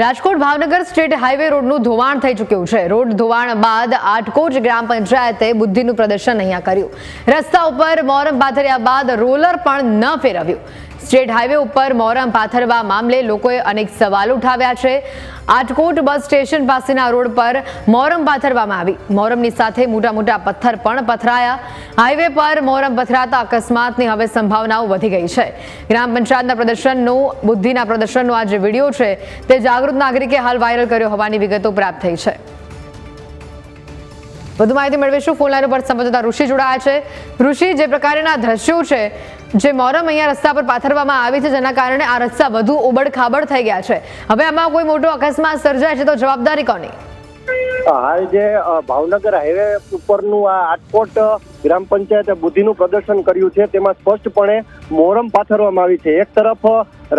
Rajkot Bhavnagar state highway રોડનું ધોવાણ થઈ ચૂક્યું છે। રોડ ધોવાણ બાદ આટકોટ ગ્રામ પંચાયતે બુદ્ધિનું પ્રદર્શન અહીંયા કર્યું। રસ્તા ઉપર મોરમ પાથર્યા બાદ રોલર પણ ન ફેરવ્યું। સ્ટેટ હાઈવે ઉપર મોરમ પાથરવા મામલે લોકોએ અનેક સવાલ ઉઠાવ્યા છે। આટકોટ બસ સ્ટેશન પાસેના રોડ પર મોરમ પાથરવામાં આવી। મોરમની સાથે મોટા મોટા પથ્થર પણ પથરાયા। હાઈવે પર મોરમ પથરાતા અકસ્માતની હવે સંભાવનાઓ વધી ગઈ છે। ગ્રામ પંચાયતના પ્રદર્શનનો બુદ્ધિના પ્રદર્શનનો આ જે વિડીયો છે તે જાગૃત નાગરિકે હાલ વાયરલ કર્યો હોવાની વિગતો પ્રાપ્ત થઈ છે। વધુ માહિતી મેળવીશું। ફોન લાઈન પર સંવાદદાતા ઋષિ જોડાયા છે। ઋષિ, જે પ્રકારના દ્રશ્યો છે, જે મોરમ અહીંયા રસ્તા પર પાથરવામાં આવી છે, જેના કારણે આ રસ્તા વધુ ઉબડ-ખાબડ થઈ ગયા છે, હવે આમાં કોઈ મોટો અકસ્માત સર્જાય છે તો જવાબદારી કોની? હાલ જે ભાવનગર હાઈવે ઉપરનું આ આટકોટ ગ્રામ પંચાયતે બુદ્ધિનું પ્રદર્શન કર્યું છે તેમાં સ્પષ્ટપણે મોરમ પાથરવામાં આવી છે। એક તરફ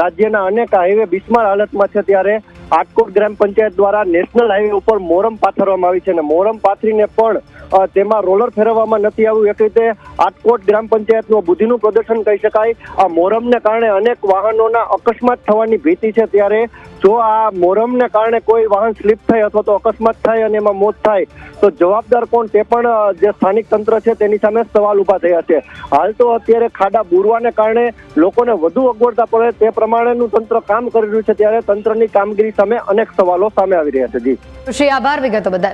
રાજ્યના અનેક હાઈવે બિસ્માર હાલતમાં છે, ત્યારે આટકોટ ગ્રામ પંચાયત દ્વારા નેશનલ હાઈવે ઉપર મોરમ પાથરવામાં આવી છે અને મોરમ પાથરીને પણ તેમાં રોલર ફેરવવામાં નથી આવ્યું। એક રીતે આટકોટ ગ્રામ પંચાયતનું બુદ્ધિનું પ્રદર્શન કહી શકાય। આ મોરમને કારણે અનેક વાહનોના અકસ્માત થવાની ભીતિ છે, ત્યારે જો આ મોરમને કારણે કોઈ વાહન સ્લીપ થાય અથવા તો અકસ્માત થાય અને એમાં મોત થાય તો જવાબદાર કોણ, તે પણ જે સ્થાનિક તંત્ર છે તેની સામે સવાલ ઉભા થયા છે। હાલ તો અત્યારે ખાડા બુરવાને કારણે લોકોને વધુ અગવડતા પડે તે પ્રમાણેનું તંત્ર કામ કરી રહ્યું છે, ત્યારે તંત્રની કામગીરી સામે અનેક સવાલો સામે આવી રહ્યા છે। જી ઋષિ, આભાર વિગતો બદલ।